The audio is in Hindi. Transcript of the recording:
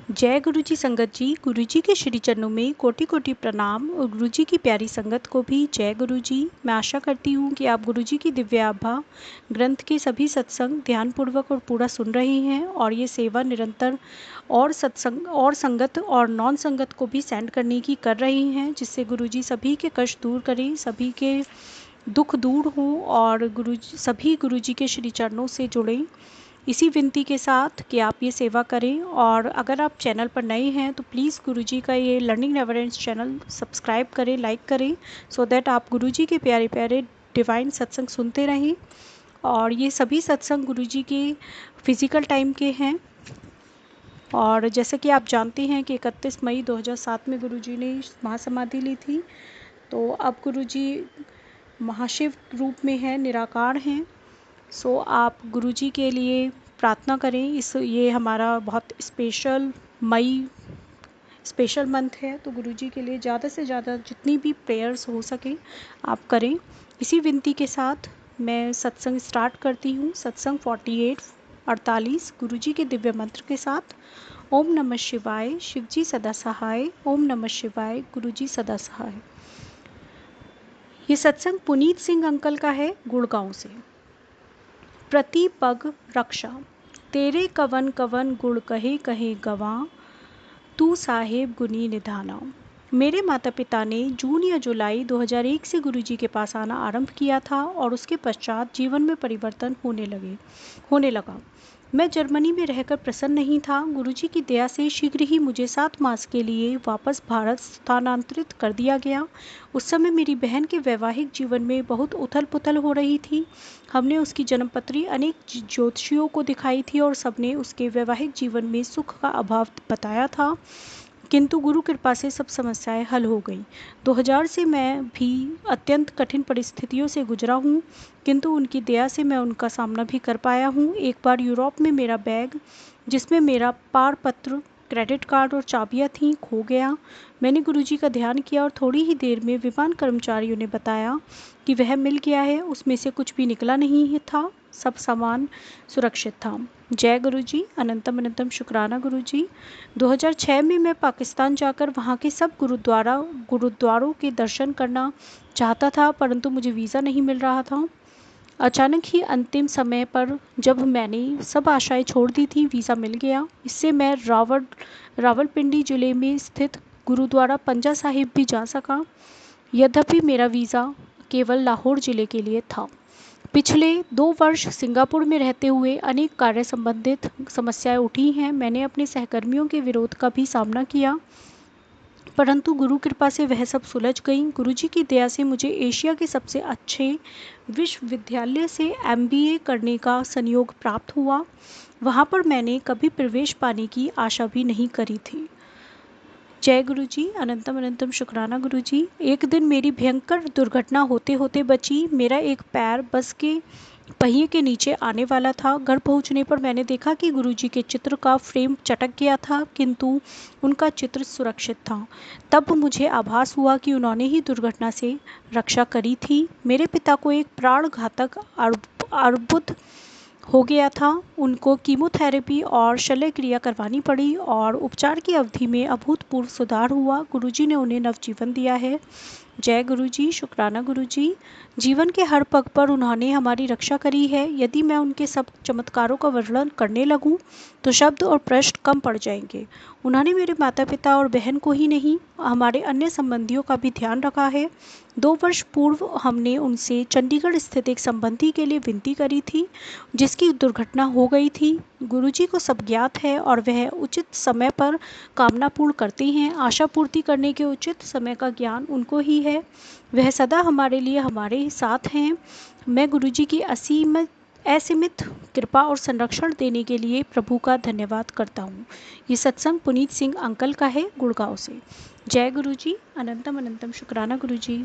जय गुरु जी संगत जी। गुरु जी के श्री चरणों में कोटि कोटि प्रणाम और गुरु जी की प्यारी संगत को भी जय गुरु जी। मैं आशा करती हूँ कि आप गुरु जी की दिव्य आभा ग्रंथ के सभी सत्संग ध्यानपूर्वक और पूरा सुन रहे हैं और ये सेवा निरंतर और सत्संग और संगत और नॉन संगत को भी सेंड करने की कर रही हैं, जिससे गुरु जी सभी के कष्ट दूर करें, सभी के दुख दूर हों और सभी गुरु जी के श्री चरणों से जुड़ें। इसी विनती के साथ कि आप ये सेवा करें और अगर आप चैनल पर नए हैं तो प्लीज़ गुरुजी का ये learning never ends channel subscribe करें, लाइक करें, सो दैट आप गुरुजी के प्यारे प्यारे डिवाइन सत्संग सुनते रहें। और ये सभी सत्संग गुरुजी के फिज़िकल टाइम के हैं और जैसे कि आप जानते हैं कि 31 मई 2007 में गुरुजी ने महासमाधि ली थी, तो अब गुरुजी महाशिव रूप में है, निराकार हैं। सो आप गुरुजी के लिए प्रार्थना करें। ये हमारा बहुत स्पेशल मंथ है, तो गुरुजी के लिए ज़्यादा से ज़्यादा जितनी भी प्रेयर्स हो सके आप करें। इसी विनती के साथ मैं सत्संग स्टार्ट करती हूँ। सत्संग 48 गुरुजी के दिव्य मंत्र के साथ। ओम नमः शिवाय, शिवजी सदा सहाय। ओम नमः शिवाय, गुरुजी सदा सहाय। ये सत्संग पुनीत सिंह अंकल का है, गुड़गांव से। प्रति पग रक्षा, तेरे कवन कवन गुण कहे कहे गवां, तू साहेब गुनी निधाना। मेरे माता पिता ने जून या जुलाई 2001 से गुरुजी के पास आना आरंभ किया था और उसके पश्चात जीवन में परिवर्तन होने लगा। मैं जर्मनी में रहकर प्रसन्न नहीं था। गुरुजी की दया से शीघ्र ही मुझे 7 मास के लिए वापस भारत स्थानांतरित कर दिया गया। उस समय मेरी बहन के वैवाहिक जीवन में बहुत उथल पुथल हो रही थी। हमने उसकी जन्मपत्री अनेक ज्योतिषियों को दिखाई थी और सबने उसके वैवाहिक जीवन में सुख का अभाव बताया था, किंतु गुरु कृपा से सब समस्याएं हल हो गई। 2000 से मैं भी अत्यंत कठिन परिस्थितियों से गुजरा हूँ, किंतु उनकी दया से मैं उनका सामना भी कर पाया हूँ। एक बार यूरोप में मेरा बैग, जिसमें मेरा पारपत्र, क्रेडिट कार्ड और चाबियां थीं, खो गया। मैंने गुरुजी का ध्यान किया और थोड़ी ही देर में विमान कर्मचारियों ने बताया कि वह मिल गया है। उसमें से कुछ भी निकला नहीं था, सब सामान सुरक्षित था। जय गुरुजी, अनंतम अनंतम शुक्राना गुरुजी। 2006 में मैं पाकिस्तान जाकर वहाँ के सब गुरुद्वारों के दर्शन करना चाहता था, परंतु मुझे वीज़ा नहीं मिल रहा था। अचानक ही अंतिम समय पर जब मैंने सब आशाएं छोड़ दी थी, वीज़ा मिल गया। इससे मैं रावलपिंडी जिले में स्थित गुरुद्वारा पंजा साहिब भी जा सका। यद्यपि मेरा वीज़ा केवल लाहौर जिले के लिए था। पिछले 2 वर्ष सिंगापुर में रहते हुए अनेक कार्य संबंधित समस्याएं उठी हैं। मैंने अपने सहकर्मियों के विरोध का भी सामना किया, परंतु गुरु कृपा से वह सब सुलझ गई। गुरुजी की दया से मुझे एशिया के सबसे अच्छे विश्वविद्यालय से MBA करने का संयोग प्राप्त हुआ। वहाँ पर मैंने कभी प्रवेश पाने की आशा भी नहीं करी थी। जय गुरुजी, अनंतम अनंतम शुक्राना गुरुजी। एक दिन मेरी भयंकर दुर्घटना होते होते बची। मेरा एक पैर बस के पहिए के नीचे आने वाला था। घर पहुंचने पर मैंने देखा कि गुरुजी के चित्र का फ्रेम चटक गया था, किंतु उनका चित्र सुरक्षित था। तब मुझे आभास हुआ कि उन्होंने ही दुर्घटना से रक्षा करी थी। मेरे पिता को एक प्राणघातक अर्बुद हो गया था। उनको कीमोथेरेपी और शल्य क्रिया करवानी पड़ी और उपचार की अवधि में अभूतपूर्व सुधार हुआ। गुरुजी ने उन्हें नवजीवन दिया है। जय गुरुजी, शुक्राना गुरुजी। जीवन के हर पग पर उन्होंने हमारी रक्षा करी है। यदि मैं उनके सब चमत्कारों का वर्णन करने लगूं तो शब्द और पृष्ठ कम पड़ जाएंगे। उन्होंने मेरे माता पिता और बहन को ही नहीं, हमारे अन्य संबंधियों का भी ध्यान रखा है। 2 वर्ष पूर्व हमने उनसे चंडीगढ़ स्थित एक संबंधी के लिए विनती करी थी, जिसकी दुर्घटना हो गई थी। गुरुजी को सब ज्ञात है और वह उचित समय पर कामना पूर्ण करते हैं। आशा पूर्ति करने के उचित समय का ज्ञान उनको ही है। वह सदा हमारे लिए हमारे साथ हैं। मैं गुरुजी की असीमित कृपा और संरक्षण देने के लिए प्रभु का धन्यवाद करता हूँ। ये सत्संग पुनीत सिंह अंकल का है, गुड़गांव से। जय गुरुजी, अनंतम अनंतम शुक्राना गुरुजी।